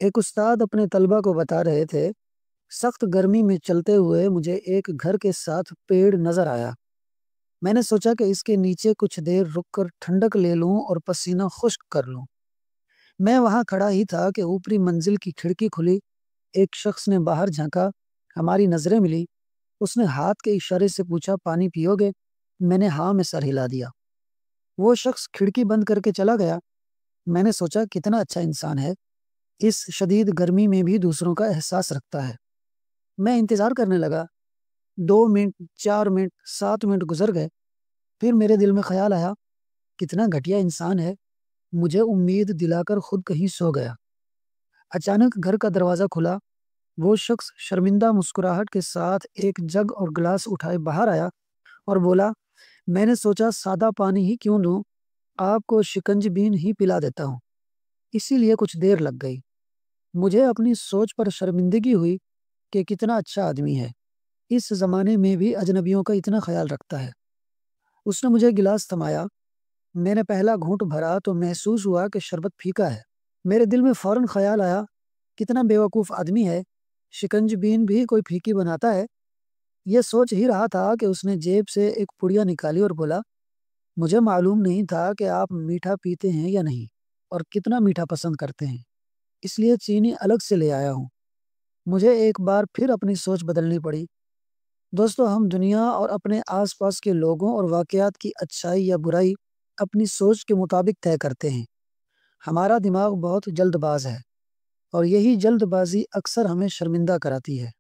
ایک استاد اپنے طلبہ کو بتا رہے تھے، سخت گرمی میں چلتے ہوئے مجھے ایک گھر کے ساتھ پیڑ نظر آیا۔ میں نے سوچا کہ اس کے نیچے کچھ دیر رک کر ٹھنڈک لے لوں اور پسینہ خشک کر لوں۔ میں وہاں کھڑا ہی تھا کہ اوپری منزل کی کھڑکی کھلی، ایک شخص نے باہر جھانکا، ہماری نظریں ملی۔ اس نے ہاتھ کے اشارے سے پوچھا، پانی پیو گے؟ میں نے ہاں میں سر ہلا دیا۔ وہ شخص کھڑکی بند کر کے چلا گیا۔ میں نے سوچا کتنا اچھا انسان ہے، اس شدید گرمی میں بھی دوسروں کا احساس رکھتا ہے۔ میں انتظار کرنے لگا۔ 2 منٹ، 4 منٹ، 7 منٹ گزر گئے۔ پھر میرے دل میں خیال آیا، کتنا گھٹیا انسان ہے، مجھے امید دلا کر خود کہیں سو گیا۔ اچانک گھر کا دروازہ کھلا۔ وہ شخص شرمندہ مسکراہٹ کے ساتھ ایک جگ اور گلاس اٹھائے باہر آیا اور بولا، میں نے سوچا سادہ پانی ہی کیوں دوں، آپ کو شکنج بین ہی پلا دیتا ہوں۔ اسی لیے کچھ دیر لگ گئی۔ مجھے اپنی سوچ پر شرمندگی ہوئی کہ کتنا اچھا آدمی ہے، اس زمانے میں بھی اجنبیوں کا اتنا خیال رکھتا ہے۔ اس نے مجھے گلاس تھمایا۔ میں نے پہلا گھونٹ بھرا تو محسوس ہوا کہ شربت پھیکا ہے۔ میرے دل میں فوراً خیال آیا، کتنا بیوقوف آدمی ہے، شکنج بین بھی کوئی پھیکی بناتا ہے۔ یہ سوچ ہی رہا تھا کہ اس نے جیب سے ایک پڑیا نکالی اور بولا، مجھے معلوم نہیں تھا کہ آپ میٹھا پیتے ہیں یا نہیں اور کتنا میٹھا پسند کرتے ہیں، اس لیے چینی الگ سے لے آیا ہوں۔ مجھے ایک بار پھر اپنی سوچ بدلنی پڑی۔ دوستو، ہم دنیا اور اپنے آس پاس کے لوگوں اور واقعات کی اچھائی یا برائی اپنی سوچ کے مطابق طے کرتے ہیں۔ ہمارا دماغ بہت جلد باز ہے اور یہی جلد بازی اکثر ہمیں شرمندہ کراتی ہے۔